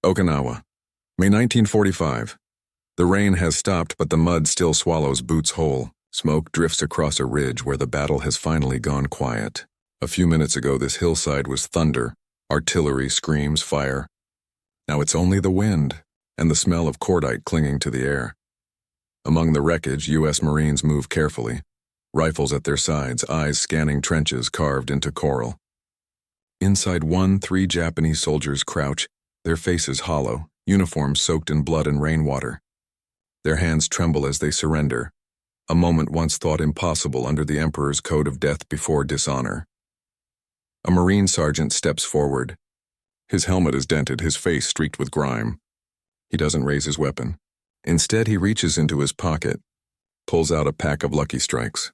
Okinawa, May 1945. The rain has stopped, but the mud still swallows boots whole. Smoke drifts across a ridge where the battle has finally gone quiet. A few minutes ago, this hillside was thunder, artillery, screams, fire. Now it's only the wind and the smell of cordite clinging to the air. Among the wreckage, U.S. Marines move carefully, rifles at their sides, eyes scanning trenches carved into coral. Inside 3 Japanese soldiers crouch, their faces hollow, uniforms soaked in blood and rainwater. Their hands tremble as they surrender, a moment once thought impossible under the Emperor's code of death before dishonor. A Marine sergeant steps forward. His helmet is dented, his face streaked with grime. He doesn't raise his weapon. Instead, he reaches into his pocket, pulls out a pack of Lucky Strikes.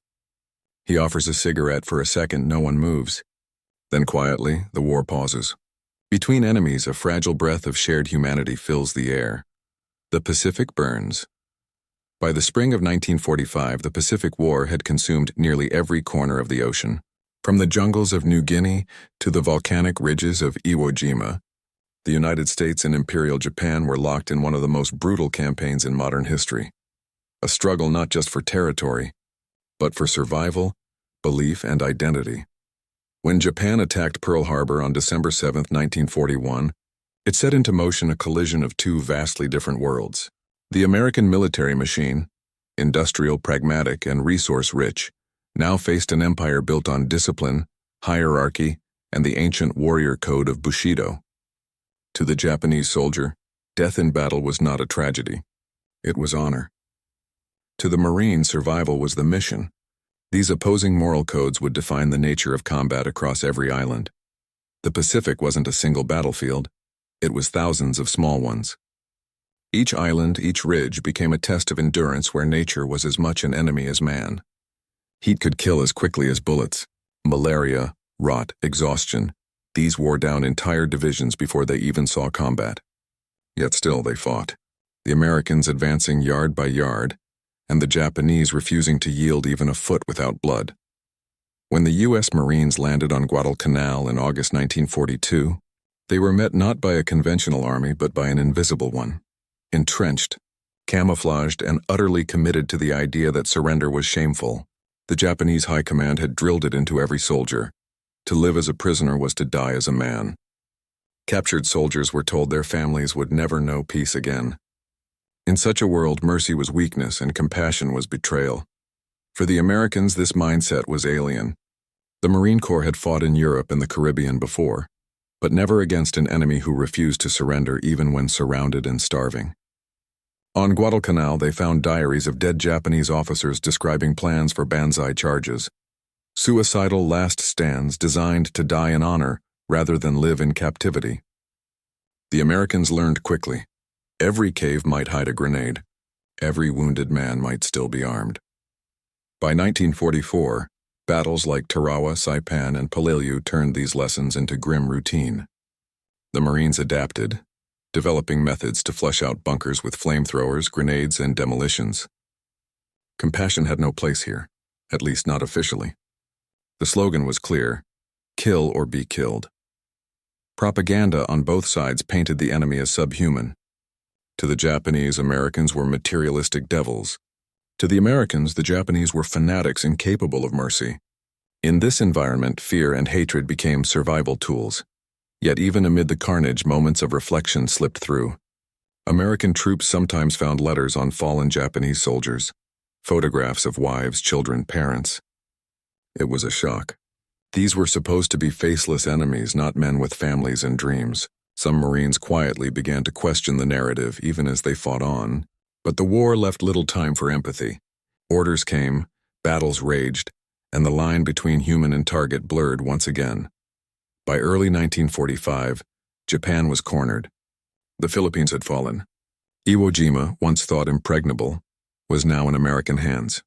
He offers a cigarette. For a second, no one moves. Then quietly, the war pauses. Between enemies, a fragile breath of shared humanity fills the air. The Pacific burns. By the spring of 1945, the Pacific War had consumed nearly every corner of the ocean. From the jungles of New Guinea to the volcanic ridges of Iwo Jima, the United States and Imperial Japan were locked in one of the most brutal campaigns in modern history. A struggle not just for territory, but for survival, belief, and identity. When Japan attacked Pearl Harbor on December 7, 1941, it set into motion a collision of 2 vastly different worlds. The American military machine, industrial, pragmatic, and resource-rich, now faced an empire built on discipline, hierarchy, and the ancient warrior code of Bushido. To the Japanese soldier, death in battle was not a tragedy. It was honor. To the Marine, survival was the mission. These opposing moral codes would define the nature of combat across every island. The Pacific wasn't a single battlefield. It was thousands of small ones. Each island, each ridge became a test of endurance where nature was as much an enemy as man. Heat could kill as quickly as bullets. Malaria, rot, exhaustion. These wore down entire divisions before they even saw combat. Yet still they fought. The Americans advancing yard by yard, and the Japanese refusing to yield even a foot without blood. When the U.S. Marines landed on Guadalcanal in August 1942, they were met not by a conventional army but by an invisible one. Entrenched, camouflaged, and utterly committed to the idea that surrender was shameful. The Japanese high command had drilled it into every soldier. To live as a prisoner was to die as a man. Captured soldiers were told their families would never know peace again. In such a world, mercy was weakness and compassion was betrayal. For the Americans, this mindset was alien. The Marine Corps had fought in Europe and the Caribbean before, but never against an enemy who refused to surrender even when surrounded and starving. On Guadalcanal, they found diaries of dead Japanese officers describing plans for banzai charges. Suicidal last stands designed to die in honor rather than live in captivity. The Americans learned quickly. Every cave might hide a grenade. Every wounded man might still be armed. By 1944, battles like Tarawa, Saipan, and Peleliu turned these lessons into grim routine. The Marines adapted, developing methods to flush out bunkers with flamethrowers, grenades, and demolitions. Compassion had no place here, at least not officially. The slogan was clear: kill or be killed. Propaganda on both sides painted the enemy as subhuman. To the Japanese, Americans were materialistic devils. To the Americans, the Japanese were fanatics incapable of mercy. In this environment, fear and hatred became survival tools. Yet even amid the carnage, moments of reflection slipped through. American troops sometimes found letters on fallen Japanese soldiers, photographs of wives, children, parents. It was a shock. These were supposed to be faceless enemies, not men with families and dreams. Some Marines quietly began to question the narrative even as they fought on, but the war left little time for empathy. Orders came, battles raged, and the line between human and target blurred once again. By early 1945, Japan was cornered. The Philippines had fallen. Iwo Jima, once thought impregnable, was now in American hands.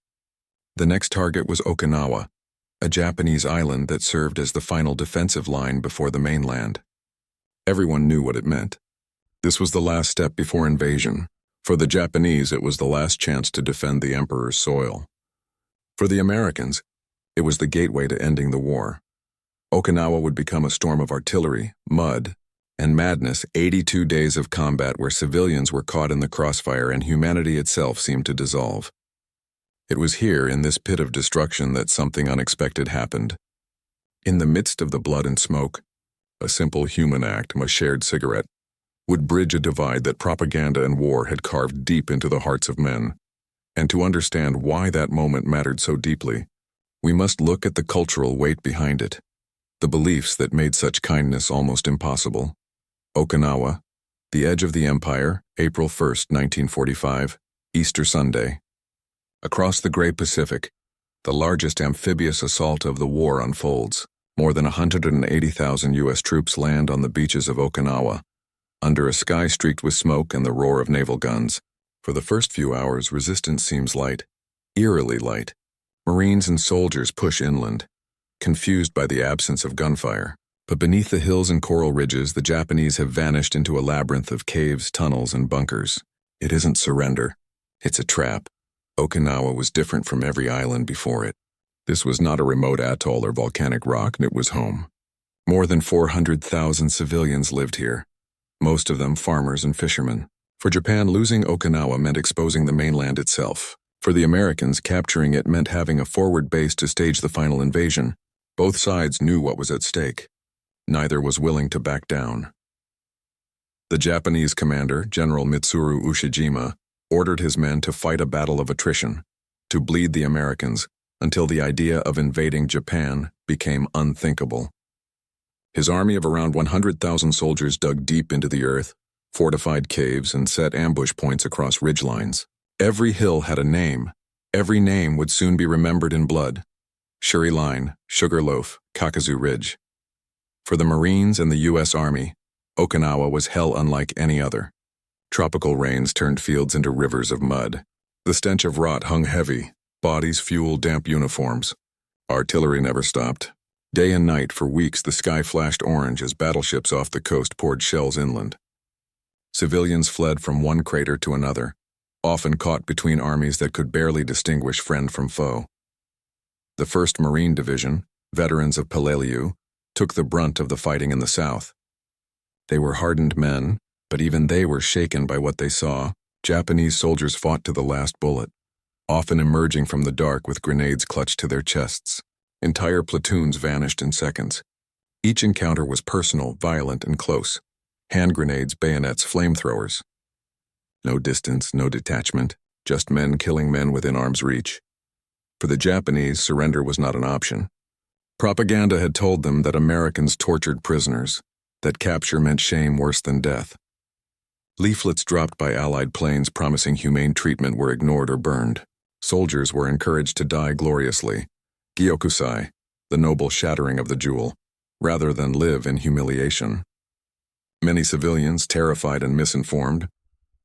The next target was Okinawa, a Japanese island that served as the final defensive line before the mainland. Everyone knew what it meant. This was the last step before invasion. For the Japanese, it was the last chance to defend the Emperor's soil. For the Americans, it was the gateway to ending the war. Okinawa would become a storm of artillery, mud, And madness, 82 days of combat where civilians were caught in the crossfire and humanity itself seemed to dissolve. It was here, in this pit of destruction, that something unexpected happened. In the midst of the blood and smoke, a simple human act, a shared cigarette, would bridge a divide that propaganda and war had carved deep into the hearts of men. And to understand why that moment mattered so deeply, we must look at the cultural weight behind it, the beliefs that made such kindness almost impossible. Okinawa, the edge of the empire, April 1st, 1945, Easter Sunday. Across the Great Pacific, the largest amphibious assault of the war unfolds. More than 180,000 U.S. troops land on the beaches of Okinawa, under a sky streaked with smoke and the roar of naval guns. For the first few hours, resistance seems light, eerily light. Marines and soldiers push inland, confused by the absence of gunfire. But beneath the hills and coral ridges, the Japanese have vanished into a labyrinth of caves, tunnels, and bunkers. It isn't surrender. It's a trap. Okinawa was different from every island before it. This was not a remote atoll or volcanic rock, it was home. More than 400,000 civilians lived here, most of them farmers and fishermen. For Japan, losing Okinawa meant exposing the mainland itself. For the Americans, capturing it meant having a forward base to stage the final invasion. Both sides knew what was at stake. Neither was willing to back down. The Japanese commander, General Mitsuru Ushijima, ordered his men to fight a battle of attrition, to bleed the Americans, until the idea of invading Japan became unthinkable. His army of around 100,000 soldiers dug deep into the earth, fortified caves, and set ambush points across ridgelines. Every hill had a name. Every name would soon be remembered in blood. Shuri Line, Sugarloaf, Kakuzu Ridge. For the Marines and the U.S. Army, Okinawa was hell unlike any other. Tropical rains turned fields into rivers of mud. The stench of rot hung heavy, bodies fueled damp uniforms. Artillery never stopped. Day and night for weeks the sky flashed orange as battleships off the coast poured shells inland. Civilians fled from one crater to another, often caught between armies that could barely distinguish friend from foe. The 1st Marine Division, veterans of Peleliu, took the brunt of the fighting in the south. They were hardened men, but even they were shaken by what they saw. Japanese soldiers fought to the last bullet, often emerging from the dark with grenades clutched to their chests. Entire platoons vanished in seconds. Each encounter was personal, violent, and close. Hand grenades, bayonets, flamethrowers. No distance, no detachment, just men killing men within arm's reach. For the Japanese, surrender was not an option. Propaganda had told them that Americans tortured prisoners, that capture meant shame worse than death. Leaflets dropped by Allied planes promising humane treatment were ignored or burned. Soldiers were encouraged to die gloriously, gyokusai, the noble shattering of the jewel, rather than live in humiliation. Many civilians, terrified and misinformed,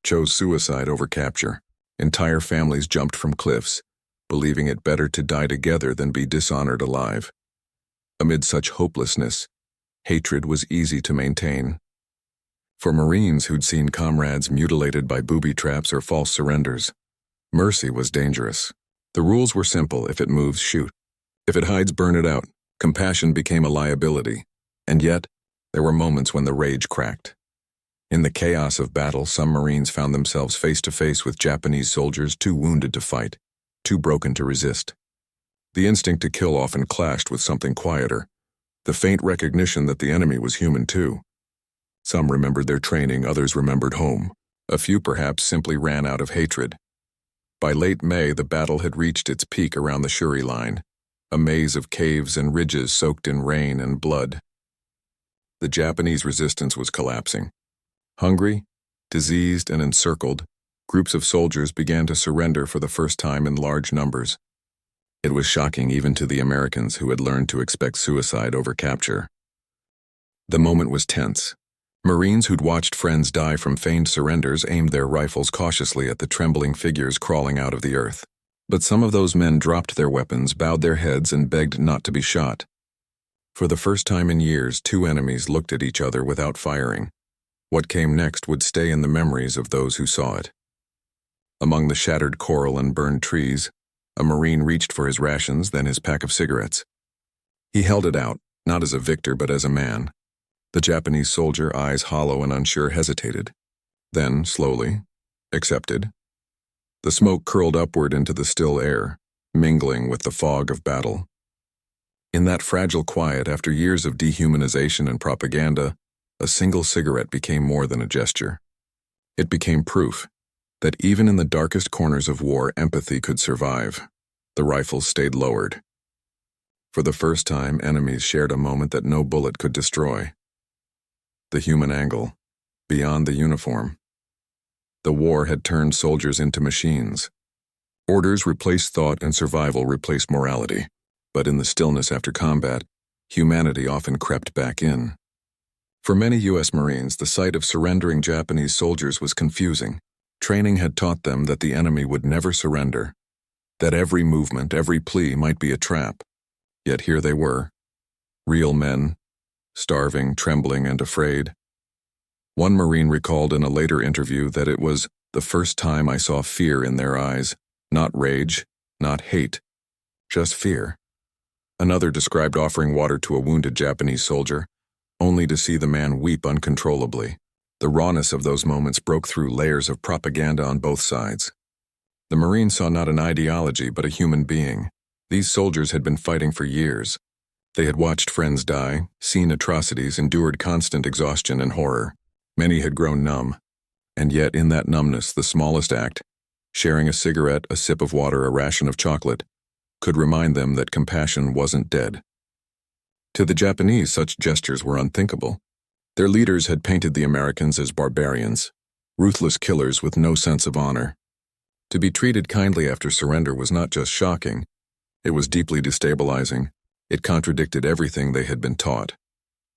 chose suicide over capture. Entire families jumped from cliffs, believing it better to die together than be dishonored alive. Amid such hopelessness, hatred was easy to maintain. For Marines who'd seen comrades mutilated by booby traps or false surrenders, mercy was dangerous. The rules were simple: if it moves, shoot. If it hides, burn it out. Compassion became a liability. And yet, there were moments when the rage cracked. In the chaos of battle, some Marines found themselves face to face with Japanese soldiers too wounded to fight, too broken to resist. The instinct to kill often clashed with something quieter, the faint recognition that the enemy was human too. Some remembered their training, others remembered home. A few perhaps simply ran out of hatred. By late May, the battle had reached its peak around the Shuri Line, a maze of caves and ridges soaked in rain and blood. The Japanese resistance was collapsing. Hungry, diseased, and encircled, groups of soldiers began to surrender for the first time in large numbers. It was shocking even to the Americans who had learned to expect suicide over capture. The moment was tense. Marines who'd watched friends die from feigned surrenders aimed their rifles cautiously at the trembling figures crawling out of the earth. But some of those men dropped their weapons, bowed their heads, and begged not to be shot. For the first time in years, two enemies looked at each other without firing. What came next would stay in the memories of those who saw it. Among the shattered coral and burned trees, a Marine reached for his rations, then his pack of cigarettes. He held it out, not as a victor but as a man. The Japanese soldier, eyes hollow and unsure, hesitated. Then, slowly, accepted. The smoke curled upward into the still air, mingling with the fog of battle. In that fragile quiet, after years of dehumanization and propaganda, a single cigarette became more than a gesture. It became proof that even in the darkest corners of war, empathy could survive. The rifles stayed lowered. For the first time, enemies shared a moment that no bullet could destroy. The human angle, beyond the uniform. The war had turned soldiers into machines. Orders replaced thought and survival replaced morality. But in the stillness after combat, humanity often crept back in. For many U.S. Marines, the sight of surrendering Japanese soldiers was confusing. Training had taught them that the enemy would never surrender, that every movement, every plea might be a trap. Yet here they were, real men, starving, trembling, and afraid. One Marine recalled in a later interview that it was the first time I saw fear in their eyes, not rage, not hate, just fear. Another described offering water to a wounded Japanese soldier, only to see the man weep uncontrollably. The rawness of those moments broke through layers of propaganda on both sides. The Marine saw not an ideology but a human being. These soldiers had been fighting for years. They had watched friends die, seen atrocities, endured constant exhaustion and horror. Many had grown numb. And yet in that numbness, the smallest act, sharing a cigarette, a sip of water, a ration of chocolate, could remind them that compassion wasn't dead. To the Japanese, such gestures were unthinkable. Their leaders had painted the Americans as barbarians, ruthless killers with no sense of honor. To be treated kindly after surrender was not just shocking, it was deeply destabilizing. It contradicted everything they had been taught.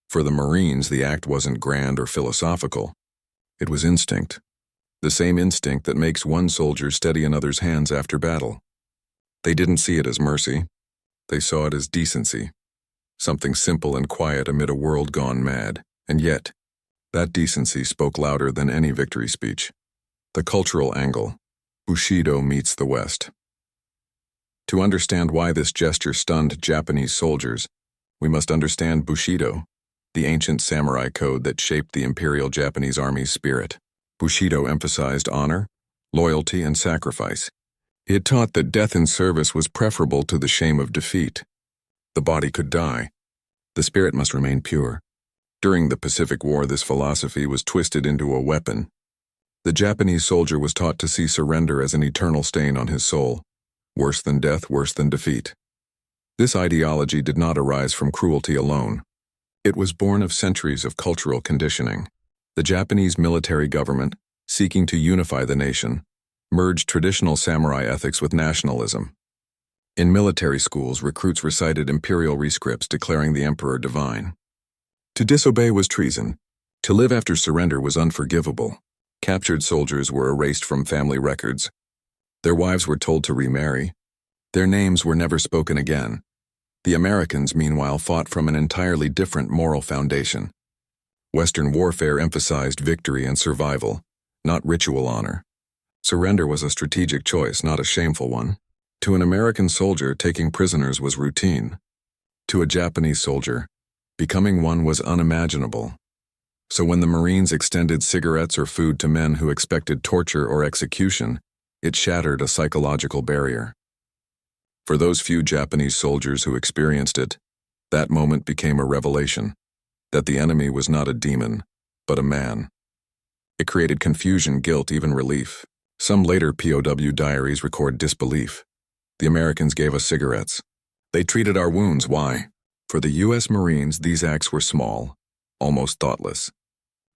For the Marines, the act wasn't grand or philosophical. It was instinct. The same instinct that makes one soldier steady another's hands after battle. They didn't see it as mercy. They saw it as decency. Something simple and quiet amid a world gone mad. And yet, that decency spoke louder than any victory speech. The cultural angle. Bushido meets the West. To understand why this gesture stunned Japanese soldiers, we must understand Bushido, the ancient samurai code that shaped the Imperial Japanese Army's spirit. Bushido emphasized honor, loyalty, and sacrifice. It taught that death in service was preferable to the shame of defeat. The body could die. The spirit must remain pure. During the Pacific War, this philosophy was twisted into a weapon. The Japanese soldier was taught to see surrender as an eternal stain on his soul. Worse than death, worse than defeat. This ideology did not arise from cruelty alone. It was born of centuries of cultural conditioning. The Japanese military government, seeking to unify the nation, merged traditional samurai ethics with nationalism. In military schools, recruits recited imperial rescripts declaring the emperor divine. To disobey was treason. To live after surrender was unforgivable. Captured soldiers were erased from family records. Their wives were told to remarry. Their names were never spoken again. The Americans, meanwhile, fought from an entirely different moral foundation. Western warfare emphasized victory and survival, not ritual honor. Surrender was a strategic choice, not a shameful one. To an American soldier, taking prisoners was routine. To a Japanese soldier, becoming one was unimaginable. So when the Marines extended cigarettes or food to men who expected torture or execution, it shattered a psychological barrier. For those few Japanese soldiers who experienced it, that moment became a revelation, that the enemy was not a demon, but a man. It created confusion, guilt, even relief. Some later POW diaries record disbelief. The Americans gave us cigarettes. They treated our wounds. Why? For the U.S. Marines, these acts were small, almost thoughtless.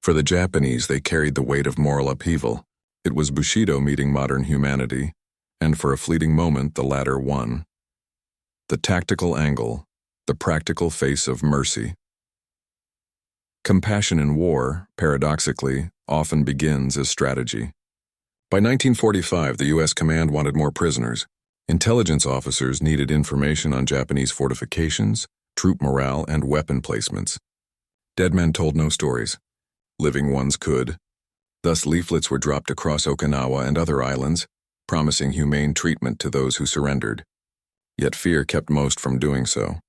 For the Japanese, they carried the weight of moral upheaval. It was Bushido meeting modern humanity, and for a fleeting moment, the latter won. The tactical angle, the practical face of mercy. Compassion in war, paradoxically, often begins as strategy. By 1945, the U.S. command wanted more prisoners. Intelligence officers needed information on Japanese fortifications, troop morale, and weapon placements. Dead men told no stories. Living ones could. Thus, leaflets were dropped across Okinawa and other islands, promising humane treatment to those who surrendered. Yet fear kept most from doing so.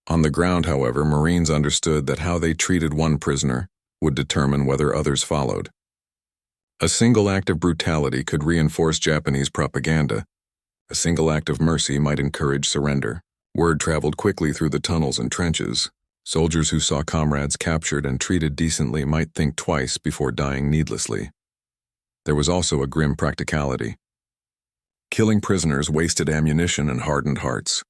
On the ground, however, Marines understood that how they treated one prisoner would determine whether others followed. A single act of brutality could reinforce Japanese propaganda. A single act of mercy might encourage surrender. Word traveled quickly through the tunnels and trenches. Soldiers who saw comrades captured and treated decently might think twice before dying needlessly. There was also a grim practicality. Killing prisoners wasted ammunition and hardened hearts.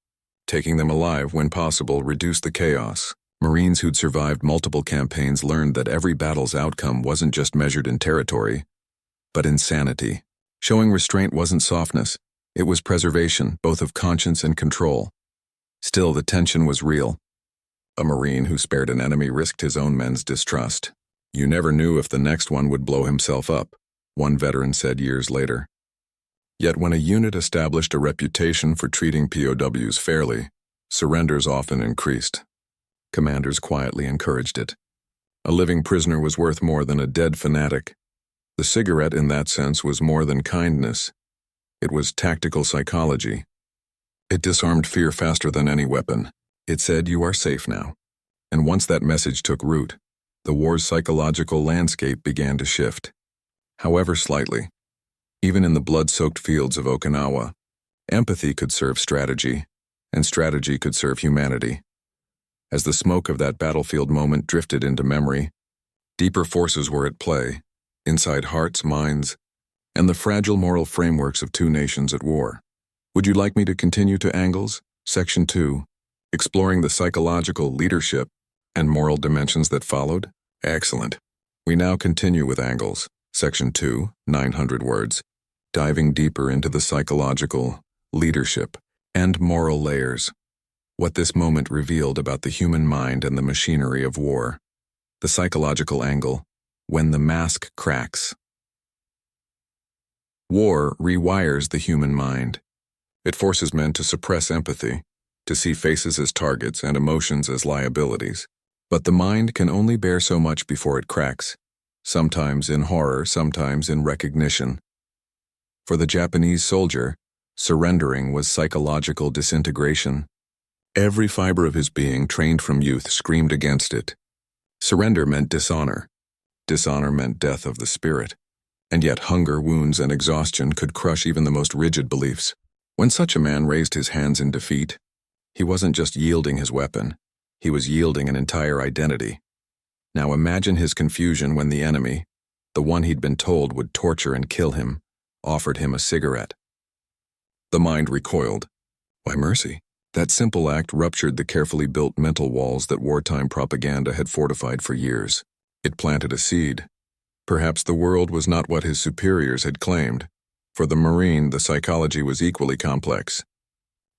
Taking them alive, when possible, reduced the chaos. Marines who'd survived multiple campaigns learned that every battle's outcome wasn't just measured in territory, but in sanity. Showing restraint wasn't softness. It was preservation, both of conscience and control. Still, the tension was real. A Marine who spared an enemy risked his own men's distrust. You never knew if the next one would blow himself up, one veteran said years later. Yet when a unit established a reputation for treating POWs fairly, surrenders often increased. Commanders quietly encouraged it. A living prisoner was worth more than a dead fanatic. The cigarette, in that sense, was more than kindness. It was tactical psychology. It disarmed fear faster than any weapon. It said, "You are safe now." And once that message took root, the war's psychological landscape began to shift. However slightly. Even in the blood-soaked fields of Okinawa, empathy could serve strategy, and strategy could serve humanity. As the smoke of that battlefield moment drifted into memory, deeper forces were at play, inside hearts, minds, and the fragile moral frameworks of two nations at war. Would you like me to continue to Angles, Section 2, exploring the psychological, leadership, and moral dimensions that followed? Excellent. We now continue with Angles, Section 2, 900 words, diving deeper into the psychological, leadership, and moral layers. What this moment revealed about the human mind and the machinery of war. The psychological angle, when the mask cracks. War rewires the human mind. It forces men to suppress empathy, to see faces as targets and emotions as liabilities. But the mind can only bear so much before it cracks, sometimes in horror, sometimes in recognition. For the Japanese soldier, surrendering was psychological disintegration. Every fiber of his being, trained from youth, screamed against it. Surrender meant dishonor. Dishonor meant death of the spirit. And yet hunger, wounds, and exhaustion could crush even the most rigid beliefs. When such a man raised his hands in defeat, he wasn't just yielding his weapon, he was yielding an entire identity. Now imagine his confusion when the enemy, the one he'd been told would torture and kill him, offered him a cigarette. The mind recoiled. Why, mercy. That simple act ruptured the carefully built mental walls that wartime propaganda had fortified for years. It planted a seed. Perhaps the world was not what his superiors had claimed. For the Marine, the psychology was equally complex.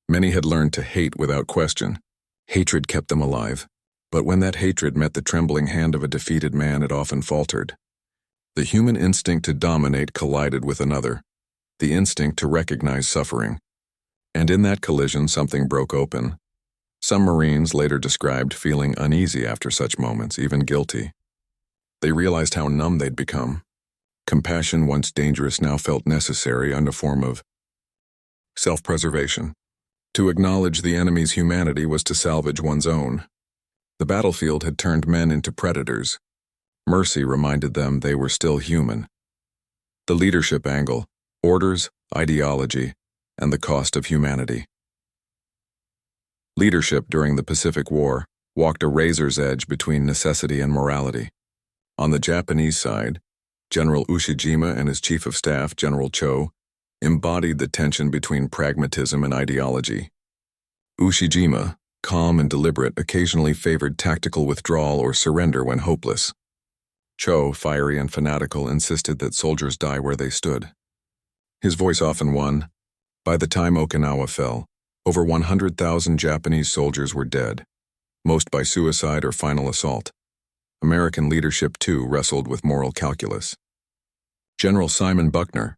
Many had learned to hate without question. Hatred kept them alive. But when that hatred met the trembling hand of a defeated man, it often faltered. The human instinct to dominate collided with another, the instinct to recognize suffering. And in that collision, something broke open. Some Marines later described feeling uneasy after such moments, even guilty. They realized how numb they'd become. Compassion, once dangerous, now felt necessary in a form of self-preservation. To acknowledge the enemy's humanity was to salvage one's own. The battlefield had turned men into predators. Mercy reminded them they were still human. The leadership angle, orders, ideology, and the cost of humanity. Leadership during the Pacific War walked a razor's edge between necessity and morality. On the Japanese side, General Ushijima and his chief of staff, General Cho, embodied the tension between pragmatism and ideology. Ushijima, calm and deliberate, occasionally favored tactical withdrawal or surrender when hopeless. Cho, fiery and fanatical, insisted that soldiers die where they stood. His voice often won. By the time Okinawa fell, over 100,000 Japanese soldiers were dead, most by suicide or final assault. American leadership, too, wrestled with moral calculus. General Simon Buckner,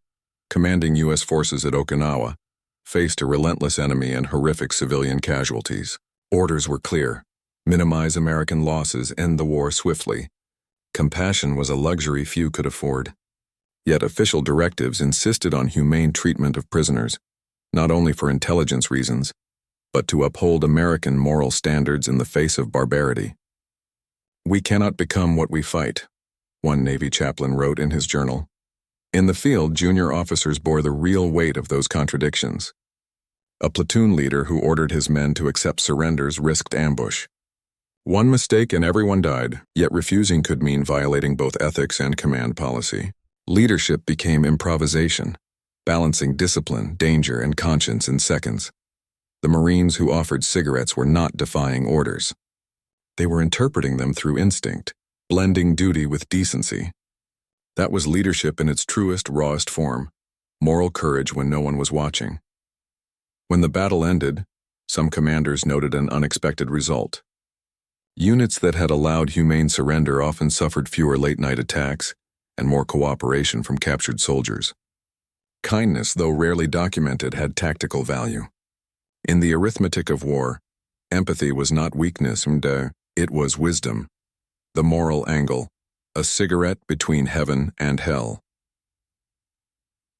commanding U.S. forces at Okinawa, faced a relentless enemy and horrific civilian casualties. Orders were clear: minimize American losses, end the war swiftly. Compassion was a luxury few could afford. Yet official directives insisted on humane treatment of prisoners, not only for intelligence reasons, but to uphold American moral standards in the face of barbarity. "We cannot become what we fight," one Navy chaplain wrote in his journal. In the field, junior officers bore the real weight of those contradictions. A platoon leader who ordered his men to accept surrenders risked ambush. One mistake and everyone died, yet refusing could mean violating both ethics and command policy. Leadership became improvisation, balancing discipline, danger, and conscience in seconds. The Marines who offered cigarettes were not defying orders. They were interpreting them through instinct, blending duty with decency. That was leadership in its truest, rawest form, moral courage when no one was watching. When the battle ended, some commanders noted an unexpected result. Units that had allowed humane surrender often suffered fewer late-night attacks and more cooperation from captured soldiers. Kindness, though rarely documented, had tactical value. In the arithmetic of war, empathy was not weakness, it was wisdom. The moral angle, a cigarette between heaven and hell.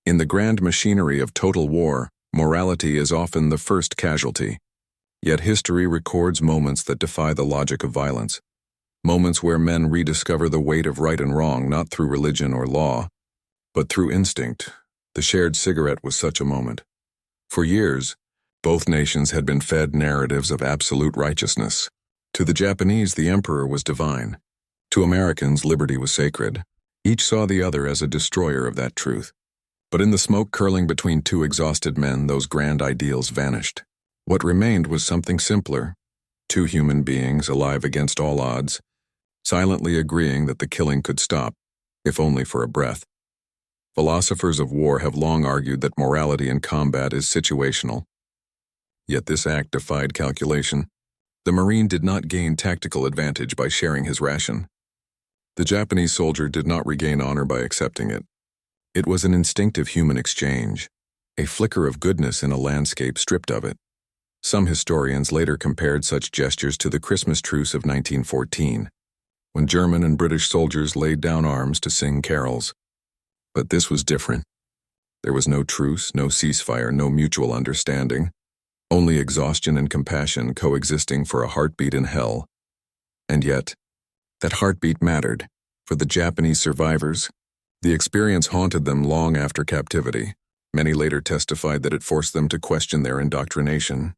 In the grand machinery of total war, morality is often the first casualty. Yet history records moments that defy the logic of violence. Moments where men rediscover the weight of right and wrong not through religion or law, but through instinct. The shared cigarette was such a moment. For years, both nations had been fed narratives of absolute righteousness. To the Japanese, the emperor was divine. To Americans, liberty was sacred. Each saw the other as a destroyer of that truth. But in the smoke curling between two exhausted men, those grand ideals vanished. What remained was something simpler. Two human beings, alive against all odds, silently agreeing that the killing could stop, if only for a breath. Philosophers of war have long argued that morality in combat is situational. Yet this act defied calculation. The Marine did not gain tactical advantage by sharing his ration. The Japanese soldier did not regain honor by accepting it. It was an instinctive human exchange, a flicker of goodness in a landscape stripped of it. Some historians later compared such gestures to the Christmas truce of 1914, when German and British soldiers laid down arms to sing carols. But this was different. There was no truce, no ceasefire, no mutual understanding, only exhaustion and compassion coexisting for a heartbeat in hell. And yet, that heartbeat mattered. For the Japanese survivors, the experience haunted them long after captivity. Many later testified that it forced them to question their indoctrination.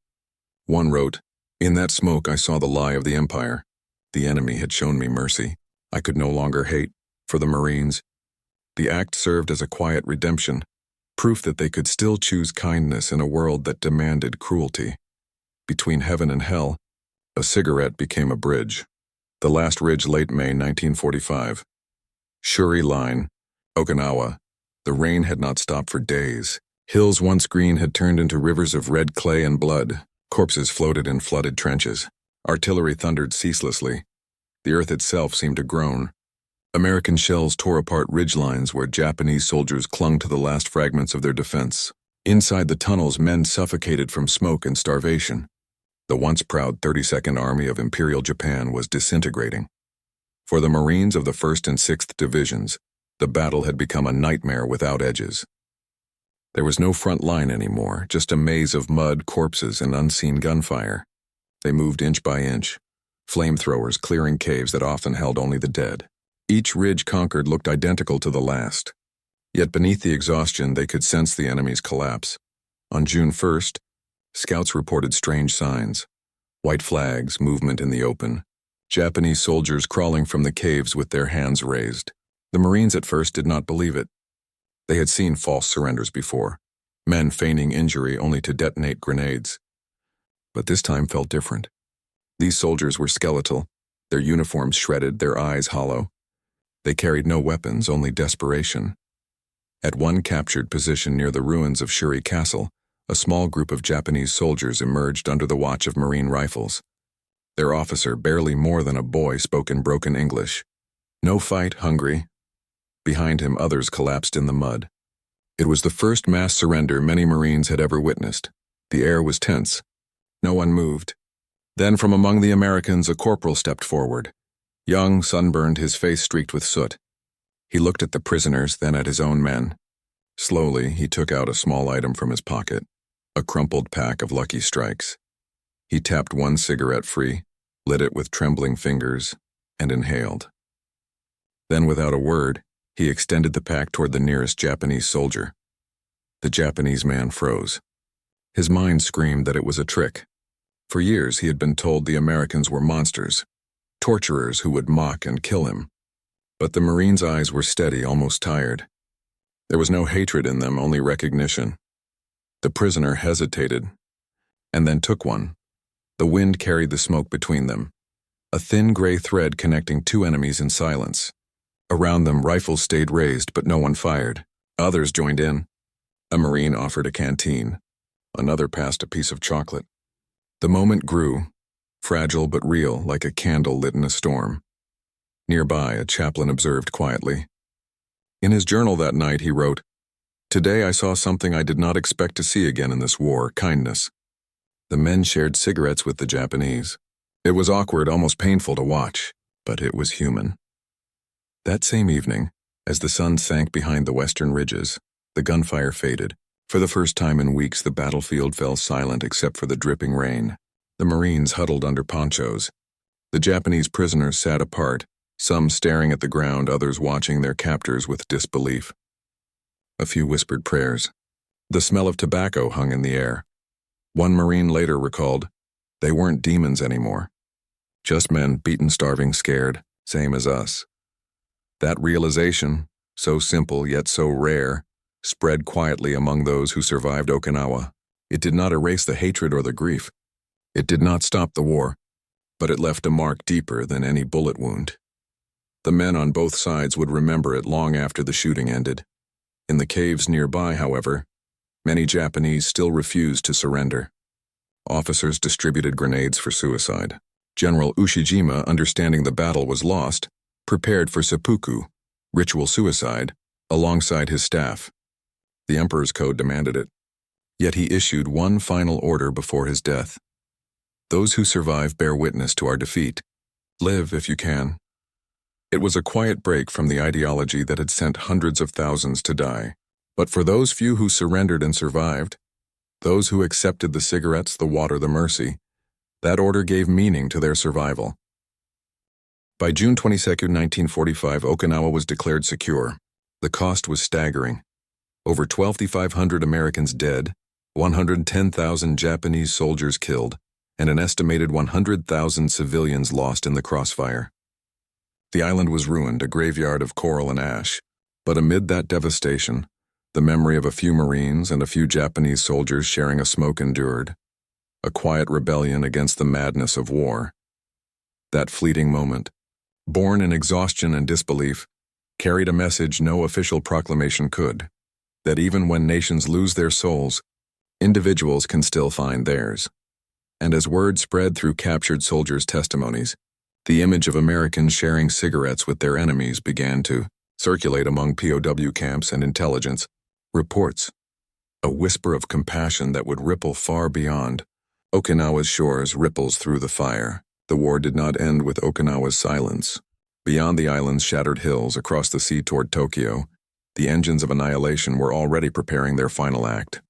One wrote, "In that smoke I saw the lie of the empire. The enemy had shown me mercy. I could no longer hate." For the Marines, the act served as a quiet redemption, proof that they could still choose kindness in a world that demanded cruelty. Between heaven and hell, a cigarette became a bridge. The last ridge, late May 1945. Shuri Line, Okinawa. The rain had not stopped for days. Hills once green had turned into rivers of red clay and blood. Corpses floated in flooded trenches. Artillery thundered ceaselessly. The earth itself seemed to groan. American shells tore apart ridgelines where Japanese soldiers clung to the last fragments of their defense. Inside the tunnels, men suffocated from smoke and starvation. The once proud 32nd Army of Imperial Japan was disintegrating. For the Marines of the 1st and 6th Divisions, the battle had become a nightmare without edges. There was no front line anymore, just a maze of mud, corpses, and unseen gunfire. They moved inch by inch, flamethrowers clearing caves that often held only the dead. Each ridge conquered looked identical to the last. Yet beneath the exhaustion, they could sense the enemy's collapse. On June 1st, scouts reported strange signs. White flags, movement in the open, Japanese soldiers crawling from the caves with their hands raised. The Marines at first did not believe it. They had seen false surrenders before, men feigning injury only to detonate grenades. But this time felt different. These soldiers were skeletal, their uniforms shredded, their eyes hollow. They carried no weapons, only desperation. At one captured position near the ruins of Shuri Castle, a small group of Japanese soldiers emerged under the watch of Marine rifles. Their officer, barely more than a boy, spoke in broken English. "No fight, hungry." Behind him, others collapsed in the mud. It was the first mass surrender many Marines had ever witnessed. The air was tense. No one moved. Then from among the Americans, a corporal stepped forward. Young, sunburned, his face streaked with soot. He looked at the prisoners, then at his own men. Slowly, he took out a small item from his pocket, a crumpled pack of Lucky Strikes. He tapped one cigarette free, lit it with trembling fingers, and inhaled. Then, without a word, he extended the pack toward the nearest Japanese soldier. The Japanese man froze. His mind screamed that it was a trick. For years he had been told the Americans were monsters, torturers who would mock and kill him. But the Marine's eyes were steady, almost tired. There was no hatred in them, only recognition. The prisoner hesitated, and then took one. The wind carried the smoke between them, a thin gray thread connecting two enemies in silence. Around them, rifles stayed raised, but no one fired. Others joined in. A Marine offered a canteen. Another passed a piece of chocolate. The moment grew, fragile but real, like a candle lit in a storm. Nearby, a chaplain observed quietly. In his journal that night, he wrote, "Today I saw something I did not expect to see again in this war, kindness." The men shared cigarettes with the Japanese. It was awkward, almost painful to watch, but it was human. That same evening, as the sun sank behind the western ridges, the gunfire faded. For the first time in weeks, the battlefield fell silent except for the dripping rain. The Marines huddled under ponchos. The Japanese prisoners sat apart, some staring at the ground, others watching their captors with disbelief. A few whispered prayers. The smell of tobacco hung in the air. One Marine later recalled, "They weren't demons anymore. Just men, beaten, starving, scared, same as us." That realization, so simple yet so rare, spread quietly among those who survived Okinawa. It did not erase the hatred or the grief. It did not stop the war, but it left a mark deeper than any bullet wound. The men on both sides would remember it long after the shooting ended. In the caves nearby, however, many Japanese still refused to surrender. Officers distributed grenades for suicide. General Ushijima, understanding the battle was lost, prepared for seppuku, ritual suicide, alongside his staff. The Emperor's code demanded it. Yet he issued one final order before his death. "Those who survive bear witness to our defeat. Live if you can." It was a quiet break from the ideology that had sent hundreds of thousands to die. But for those few who surrendered and survived, those who accepted the cigarettes, the water, the mercy, that order gave meaning to their survival. By June 22, 1945, Okinawa was declared secure. The cost was staggering. Over 12,500 Americans dead, 110,000 Japanese soldiers killed, and an estimated 100,000 civilians lost in the crossfire. The island was ruined, a graveyard of coral and ash. But amid that devastation, the memory of a few Marines and a few Japanese soldiers sharing a smoke endured. A quiet rebellion against the madness of war. That fleeting moment, born in exhaustion and disbelief, carried a message no official proclamation could, that even when nations lose their souls, individuals can still find theirs. And as word spread through captured soldiers' testimonies, the image of Americans sharing cigarettes with their enemies began to circulate among POW camps and intelligence reports, a whisper of compassion that would ripple far beyond Okinawa's shores, ripples through the fire. The war did not end with Okinawa's silence. Beyond the island's shattered hills, across the sea toward Tokyo, the engines of annihilation were already preparing their final act.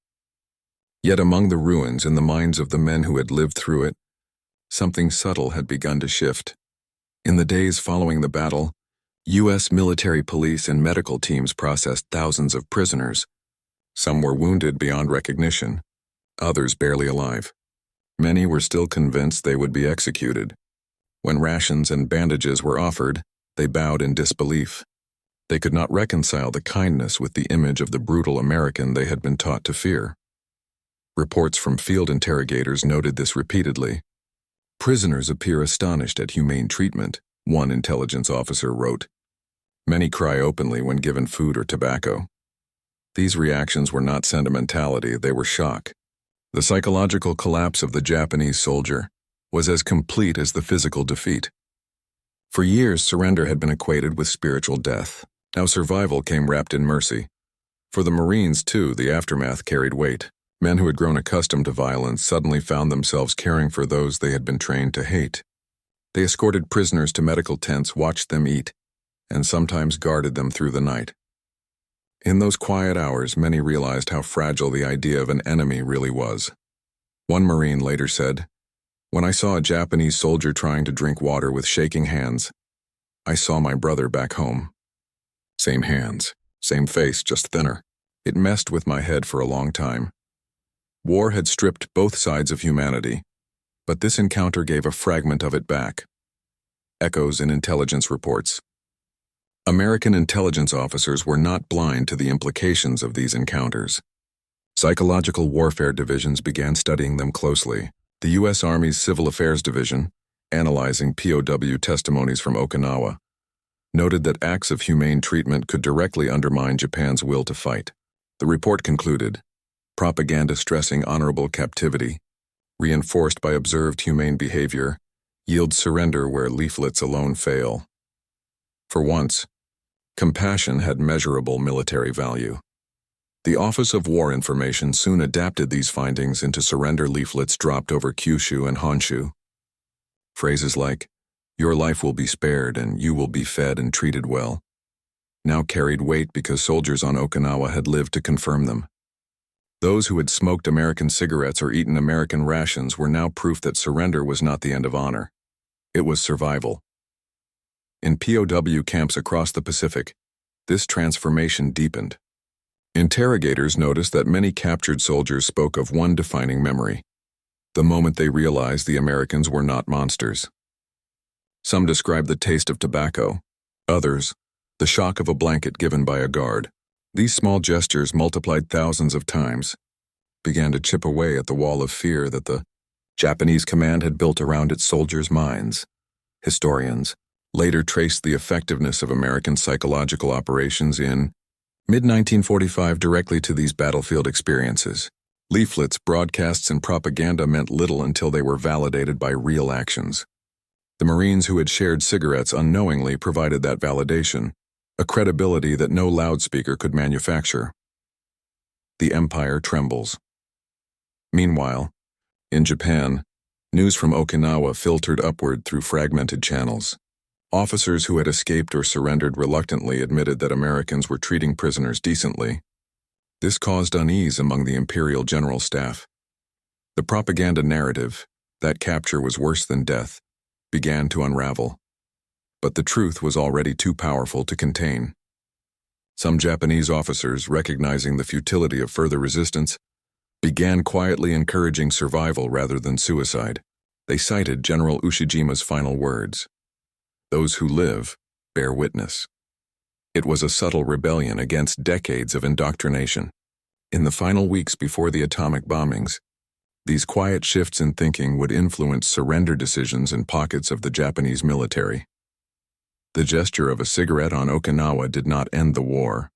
Yet among the ruins, in the minds of the men who had lived through it, something subtle had begun to shift. In the days following the battle, U.S. military police and medical teams processed thousands of prisoners. Some were wounded beyond recognition, others barely alive. Many were still convinced they would be executed. When rations and bandages were offered, they bowed in disbelief. They could not reconcile the kindness with the image of the brutal American they had been taught to fear. Reports from field interrogators noted this repeatedly. "Prisoners appear astonished at humane treatment," one intelligence officer wrote. "Many cry openly when given food or tobacco." These reactions were not sentimentality, they were shock. The psychological collapse of the Japanese soldier was as complete as the physical defeat. For years, surrender had been equated with spiritual death. Now survival came wrapped in mercy. For the Marines, too, the aftermath carried weight. Men who had grown accustomed to violence suddenly found themselves caring for those they had been trained to hate. They escorted prisoners to medical tents, watched them eat, and sometimes guarded them through the night. In those quiet hours, many realized how fragile the idea of an enemy really was. One Marine later said, When I saw a Japanese soldier trying to drink water with shaking hands, I saw my brother back home. Same hands, same face, just thinner. It messed with my head for a long time. War had stripped both sides of humanity, but this encounter gave a fragment of it back. Echoes in intelligence reports. American intelligence officers were not blind to the implications of these encounters. Psychological warfare divisions began studying them closely. The U.S. Army's Civil Affairs Division, analyzing POW testimonies from Okinawa, noted that acts of humane treatment could directly undermine Japan's will to fight. The report concluded, propaganda stressing honorable captivity, reinforced by observed humane behavior, yields surrender where leaflets alone fail. For once, compassion had measurable military value. The Office of War Information soon adapted these findings into surrender leaflets dropped over Kyushu and Honshu. Phrases like, "Your life will be spared and you will be fed and treated well," now carried weight because soldiers on Okinawa had lived to confirm them. Those who had smoked American cigarettes or eaten American rations were now proof that surrender was not the end of honor. It was survival. In POW camps across the Pacific, this transformation deepened. Interrogators noticed that many captured soldiers spoke of one defining memory, the moment they realized the Americans were not monsters. Some described the taste of tobacco, others, the shock of a blanket given by a guard. These small gestures, multiplied thousands of times, began to chip away at the wall of fear that the Japanese command had built around its soldiers' minds. Historians later traced the effectiveness of American psychological operations in mid-1945 directly to these battlefield experiences. Leaflets, broadcasts, and propaganda meant little until they were validated by real actions. The Marines who had shared cigarettes unknowingly provided that validation, a credibility that no loudspeaker could manufacture. The empire trembles. Meanwhile, in Japan, news from Okinawa filtered upward through fragmented channels. Officers who had escaped or surrendered reluctantly admitted that Americans were treating prisoners decently. This caused unease among the Imperial General Staff. The propaganda narrative, that capture was worse than death, began to unravel. But the truth was already too powerful to contain. Some Japanese officers, recognizing the futility of further resistance, began quietly encouraging survival rather than suicide. They cited General Ushijima's final words, "Those who live bear witness." It was a subtle rebellion against decades of indoctrination. In the final weeks before the atomic bombings, these quiet shifts in thinking would influence surrender decisions in pockets of the Japanese military. The gesture of a cigarette on Okinawa did not end the war,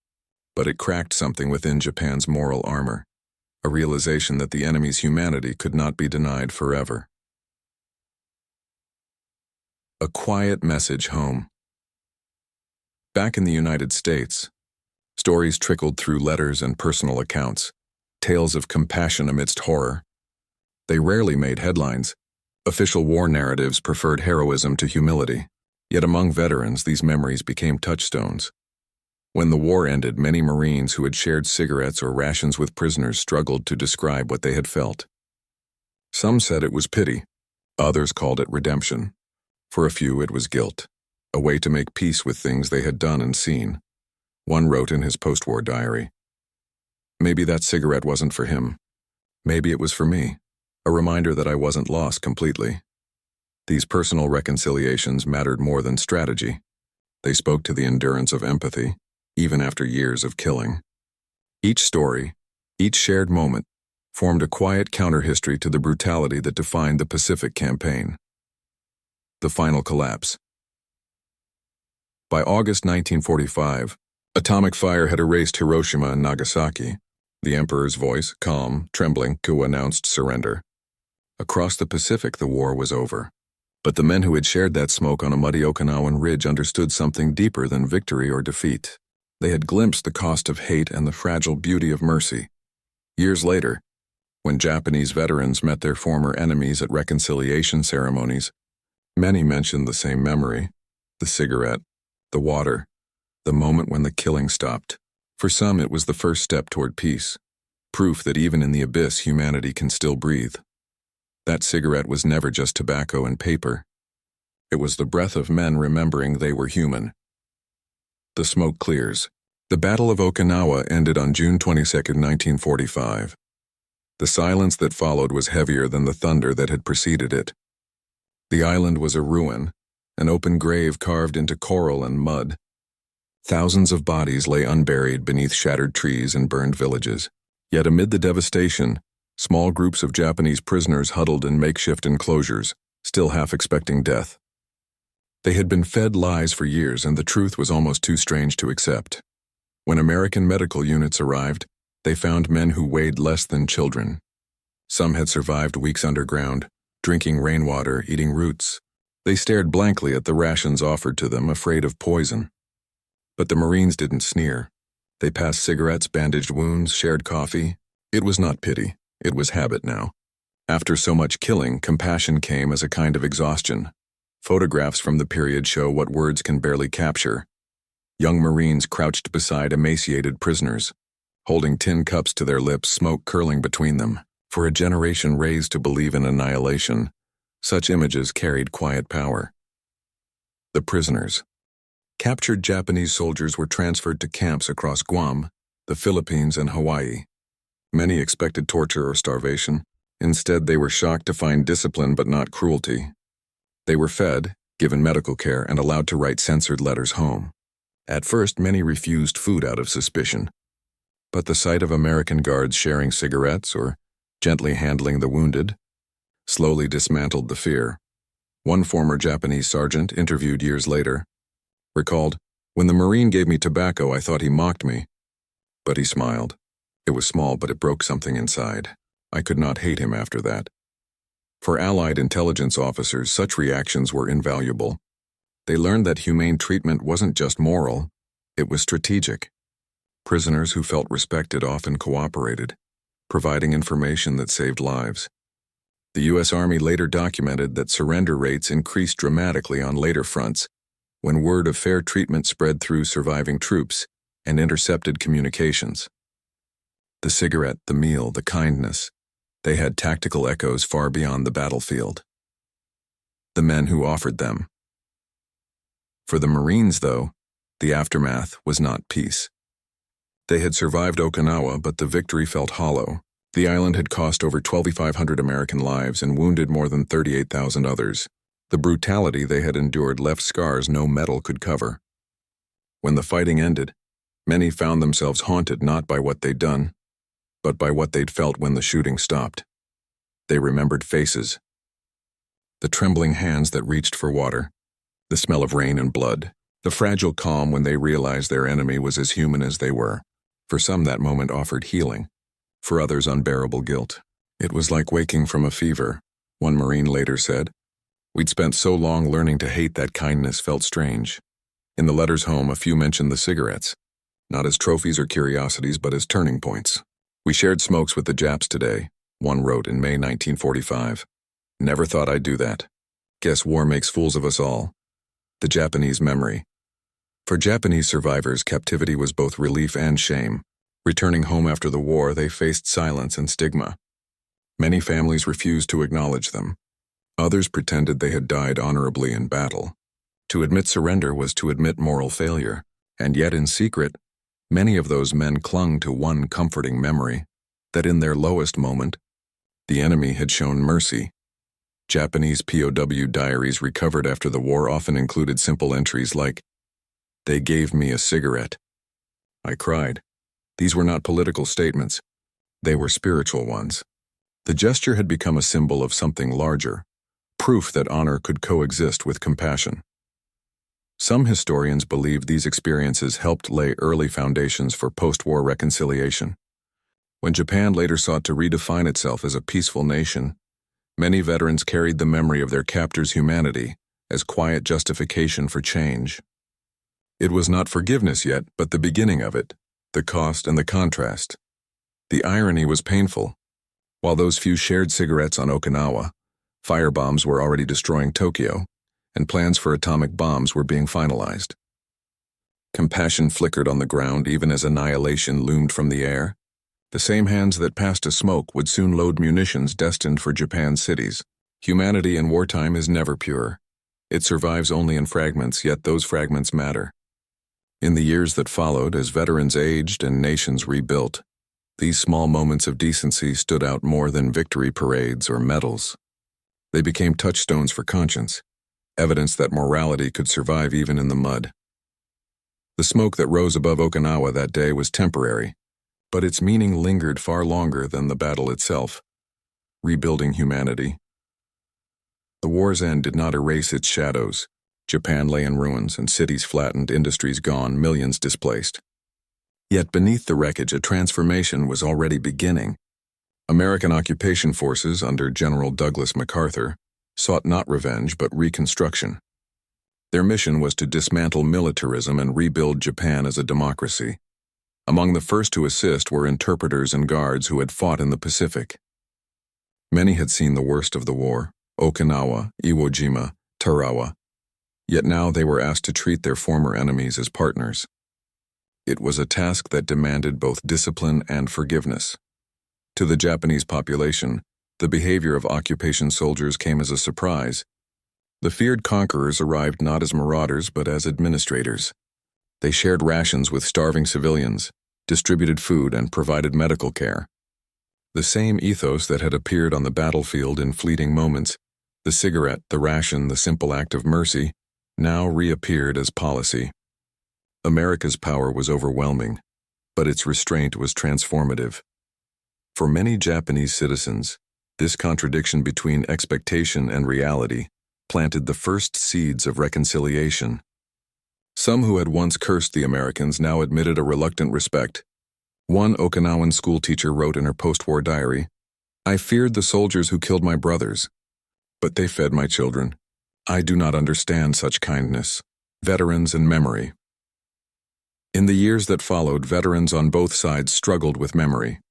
but it cracked something within Japan's moral armor, a realization that the enemy's humanity could not be denied forever. A quiet message home. Back in the United States, stories trickled through letters and personal accounts, tales of compassion amidst horror. They rarely made headlines. Official war narratives preferred heroism to humility. Yet among veterans, these memories became touchstones. When the war ended, many Marines who had shared cigarettes or rations with prisoners struggled to describe what they had felt. Some said it was pity. Others called it redemption. For a few, it was guilt, a way to make peace with things they had done and seen. One wrote in his post-war diary, "Maybe that cigarette wasn't for him. Maybe it was for me, a reminder that I wasn't lost completely." These personal reconciliations mattered more than strategy. They spoke to the endurance of empathy, even after years of killing. Each story, each shared moment, formed a quiet counterhistory to the brutality that defined the Pacific Campaign. The final collapse. By August 1945, atomic fire had erased Hiroshima and Nagasaki. The Emperor's voice, calm, trembling, announced surrender. Across the Pacific, the war was over. But the men who had shared that smoke on a muddy Okinawan ridge understood something deeper than victory or defeat. They had glimpsed the cost of hate and the fragile beauty of mercy. Years later, when Japanese veterans met their former enemies at reconciliation ceremonies, many mentioned the same memory, the cigarette, the water, the moment when the killing stopped. For some, it was the first step toward peace, proof that even in the abyss, humanity can still breathe. That cigarette was never just tobacco and paper. It was the breath of men remembering they were human. The smoke clears. The Battle of Okinawa ended on June 22, 1945. The silence that followed was heavier than the thunder that had preceded it. The island was a ruin, an open grave carved into coral and mud. Thousands of bodies lay unburied beneath shattered trees and burned villages. Yet amid the devastation, small groups of Japanese prisoners huddled in makeshift enclosures, still half expecting death. They had been fed lies for years, and the truth was almost too strange to accept. When American medical units arrived, they found men who weighed less than children. Some had survived weeks underground, drinking rainwater, eating roots. They stared blankly at the rations offered to them, afraid of poison. But the Marines didn't sneer. They passed cigarettes, bandaged wounds, shared coffee. It was not pity. It was habit now. After so much killing, compassion came as a kind of exhaustion. Photographs from the period show what words can barely capture. Young Marines crouched beside emaciated prisoners, holding tin cups to their lips, smoke curling between them. For a generation raised to believe in annihilation, such images carried quiet power. The prisoners. Captured Japanese soldiers were transferred to camps across Guam, the Philippines, and Hawaii. Many expected torture or starvation. Instead, they were shocked to find discipline but not cruelty. They were fed, given medical care, and allowed to write censored letters home. At first, many refused food out of suspicion. But the sight of American guards sharing cigarettes or gently handling the wounded slowly dismantled the fear. One former Japanese sergeant, interviewed years later, recalled, "When the Marine gave me tobacco, I thought he mocked me. But he smiled. It was small, but it broke something inside. I could not hate him after that." For Allied intelligence officers, such reactions were invaluable. They learned that humane treatment wasn't just moral, it was strategic. Prisoners who felt respected often cooperated, providing information that saved lives. The U.S. Army later documented that surrender rates increased dramatically on later fronts when word of fair treatment spread through surviving troops and intercepted communications. The cigarette, the meal, the kindness, they had tactical echoes far beyond the battlefield. The men who offered them. For the Marines, though, the aftermath was not peace. They had survived Okinawa, but the victory felt hollow. The island had cost over 2,500 American lives and wounded more than 38,000 others. The brutality they had endured left scars no metal could cover. When the fighting ended, many found themselves haunted not by what they'd done, but by what they'd felt when the shooting stopped. They remembered faces. The trembling hands that reached for water, the smell of rain and blood, the fragile calm when they realized their enemy was as human as they were. For some, that moment offered healing. For others, unbearable guilt. It was like waking from a fever, one Marine later said. We'd spent so long learning to hate that kindness felt strange. In the letters home, a few mentioned the cigarettes, not as trophies or curiosities, but as turning points. We shared smokes with the Japs today, one wrote in May 1945. Never thought I'd do that. Guess war makes fools of us all. The Japanese memory. For Japanese survivors, captivity was both relief and shame. Returning home after the war, they faced silence and stigma. Many families refused to acknowledge them. Others pretended they had died honorably in battle. To admit surrender was to admit moral failure, and yet in secret, many of those men clung to one comforting memory, that in their lowest moment, the enemy had shown mercy. Japanese POW diaries recovered after the war often included simple entries like, "They gave me a cigarette. I cried." These were not political statements. They were spiritual ones. The gesture had become a symbol of something larger, proof that honor could coexist with compassion. Some historians believe these experiences helped lay early foundations for post-war reconciliation. When Japan later sought to redefine itself as a peaceful nation, many veterans carried the memory of their captors' humanity as quiet justification for change. It was not forgiveness yet, but the beginning of it, the cost and the contrast. The irony was painful. While those few shared cigarettes on Okinawa, firebombs were already destroying Tokyo, and plans for atomic bombs were being finalized. Compassion flickered on the ground even as annihilation loomed from the air. The same hands that passed a smoke would soon load munitions destined for Japan's cities. Humanity in wartime is never pure. It survives only in fragments, yet those fragments matter. In the years that followed, as veterans aged and nations rebuilt, these small moments of decency stood out more than victory parades or medals. They became touchstones for conscience, evidence that morality could survive even in the mud. The smoke that rose above Okinawa that day was temporary, but its meaning lingered far longer than the battle itself. Rebuilding humanity. The war's end did not erase its shadows. Japan lay in ruins and cities flattened, industries gone, millions displaced. Yet beneath the wreckage, a transformation was already beginning. American occupation forces under General Douglas MacArthur sought not revenge but reconstruction. Their mission was to dismantle militarism and rebuild Japan as a democracy. Among the first to assist were interpreters and guards who had fought in the Pacific. Many had seen the worst of the war: Okinawa, Iwo Jima, Tarawa. Yet now they were asked to treat their former enemies as partners. It was a task that demanded both discipline and forgiveness. To the Japanese population, the behavior of occupation soldiers came as a surprise. The feared conquerors arrived not as marauders but as administrators. They shared rations with starving civilians, distributed food, and provided medical care. The same ethos that had appeared on the battlefield in fleeting moments, the cigarette, the ration, the simple act of mercy, now reappeared as policy. America's power was overwhelming, but its restraint was transformative. For many Japanese citizens, this contradiction between expectation and reality planted the first seeds of reconciliation. Some who had once cursed the Americans now admitted a reluctant respect. One Okinawan schoolteacher wrote in her post-war diary, "I feared the soldiers who killed my brothers, but they fed my children. I do not understand such kindness." Veterans and memory. In the years that followed, veterans on both sides struggled with memory.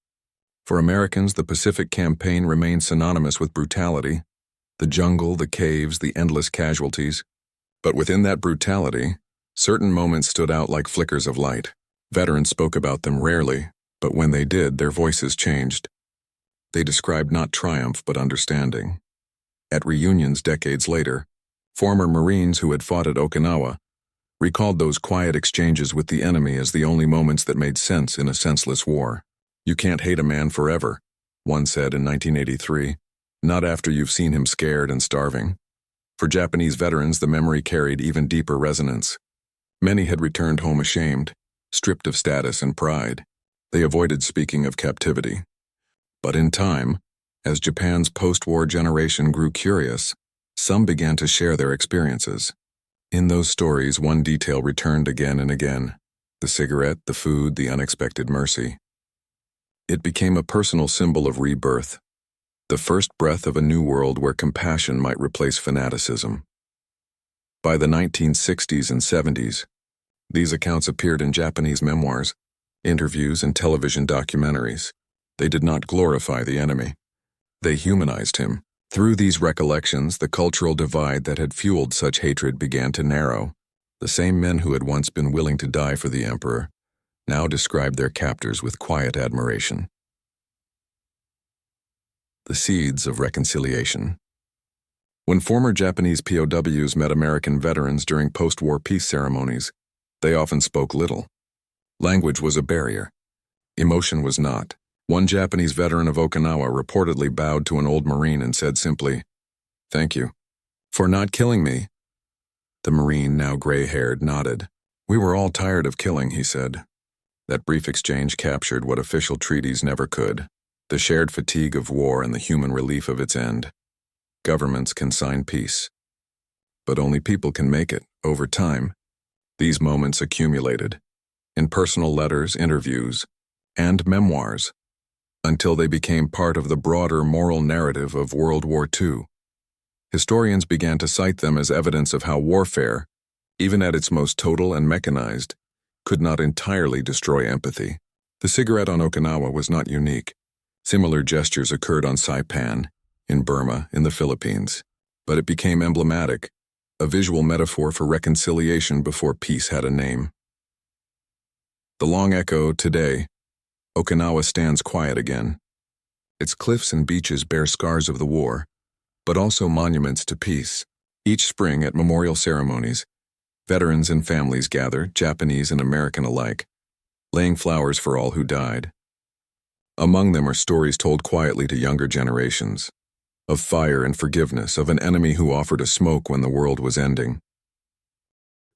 For Americans, the Pacific Campaign remained synonymous with brutality: the jungle, the caves, the endless casualties. But within that brutality, certain moments stood out like flickers of light. Veterans spoke about them rarely, but when they did, their voices changed. They described not triumph but understanding. At reunions decades later, former Marines who had fought at Okinawa recalled those quiet exchanges with the enemy as the only moments that made sense in a senseless war. "You can't hate a man forever," one said in 1983, "not after you've seen him scared and starving." For Japanese veterans, the memory carried even deeper resonance. Many had returned home ashamed, stripped of status and pride. They avoided speaking of captivity. But in time, as Japan's post-war generation grew curious, some began to share their experiences. In those stories, one detail returned again and again: the cigarette, the food, the unexpected mercy. It became a personal symbol of rebirth, the first breath of a new world where compassion might replace fanaticism. By the 1960s and 70s, these accounts appeared in Japanese memoirs, interviews, and television documentaries. They did not glorify the enemy. They humanized him. Through these recollections, the cultural divide that had fueled such hatred began to narrow. The same men who had once been willing to die for the emperor now described their captors with quiet admiration. The seeds of reconciliation. When former Japanese POWs met American veterans during post-war peace ceremonies, they often spoke little. Language was a barrier. Emotion was not. One Japanese veteran of Okinawa reportedly bowed to an old Marine and said simply, "Thank you for not killing me." The Marine, now gray-haired, nodded. "We were all tired of killing," he said. That brief exchange captured what official treaties never could: the shared fatigue of war and the human relief of its end. Governments can sign peace, but only people can make it. Over time, these moments accumulated in personal letters, interviews, and memoirs, until they became part of the broader moral narrative of World War II. Historians began to cite them as evidence of how warfare, even at its most total and mechanized, could not entirely destroy empathy. The cigarette on Okinawa was not unique. Similar gestures occurred on Saipan, in Burma, in the Philippines. But it became emblematic, a visual metaphor for reconciliation before peace had a name. The long echo today, Okinawa stands quiet again. Its cliffs and beaches bear scars of the war, but also monuments to peace. Each spring at memorial ceremonies, veterans and families gather, Japanese and American alike, laying flowers for all who died. Among them are stories told quietly to younger generations, of fire and forgiveness, of an enemy who offered a smoke when the world was ending.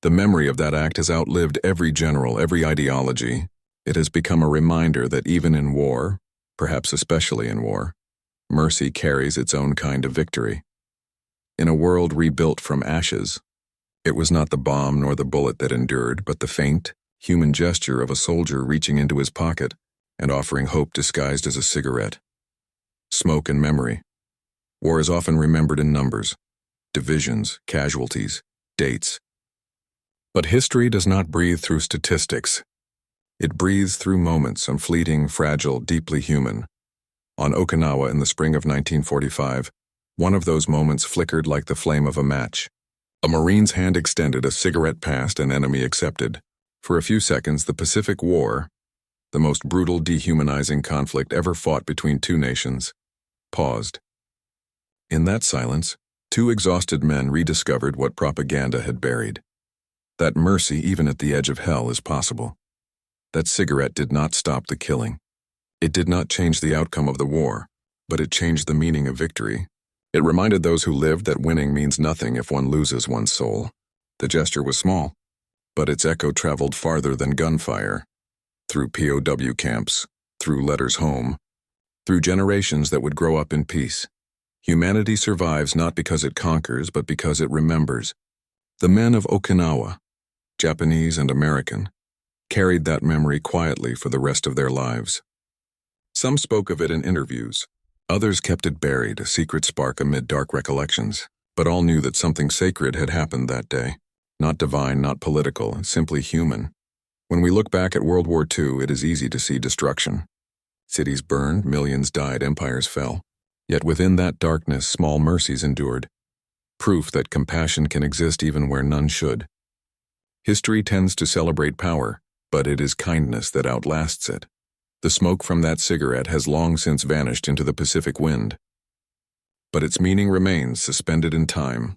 The memory of that act has outlived every general, every ideology. It has become a reminder that even in war, perhaps especially in war, mercy carries its own kind of victory. In a world rebuilt from ashes, it was not the bomb nor the bullet that endured, but the faint, human gesture of a soldier reaching into his pocket and offering hope disguised as a cigarette. Smoke and memory. War is often remembered in numbers, divisions, casualties, dates. But history does not breathe through statistics. It breathes through moments, some fleeting, fragile, deeply human. On Okinawa in the spring of 1945, one of those moments flickered like the flame of a match. A Marine's hand extended, a cigarette passed, an enemy accepted. For a few seconds, the Pacific War, the most brutal, dehumanizing conflict ever fought between two nations, paused. In that silence, two exhausted men rediscovered what propaganda had buried. That mercy, even at the edge of hell, is possible. That cigarette did not stop the killing. It did not change the outcome of the war, but it changed the meaning of victory. It reminded those who lived that winning means nothing if one loses one's soul. The gesture was small, but its echo traveled farther than gunfire, through POW camps, through letters home, through generations that would grow up in peace. Humanity survives not because it conquers, but because it remembers. The men of Okinawa, Japanese and American, carried that memory quietly for the rest of their lives. Some spoke of it in interviews. Others kept it buried, a secret spark amid dark recollections. But all knew that something sacred had happened that day. Not divine, not political, simply human. When we look back at World War II, it is easy to see destruction. Cities burned, millions died, empires fell. Yet within that darkness, small mercies endured. Proof that compassion can exist even where none should. History tends to celebrate power, but it is kindness that outlasts it. The smoke from that cigarette has long since vanished into the Pacific wind. But its meaning remains suspended in time,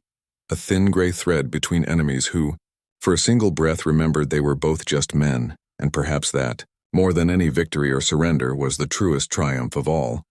a thin gray thread between enemies who, for a single breath, remembered they were both just men, and perhaps that, more than any victory or surrender, was the truest triumph of all.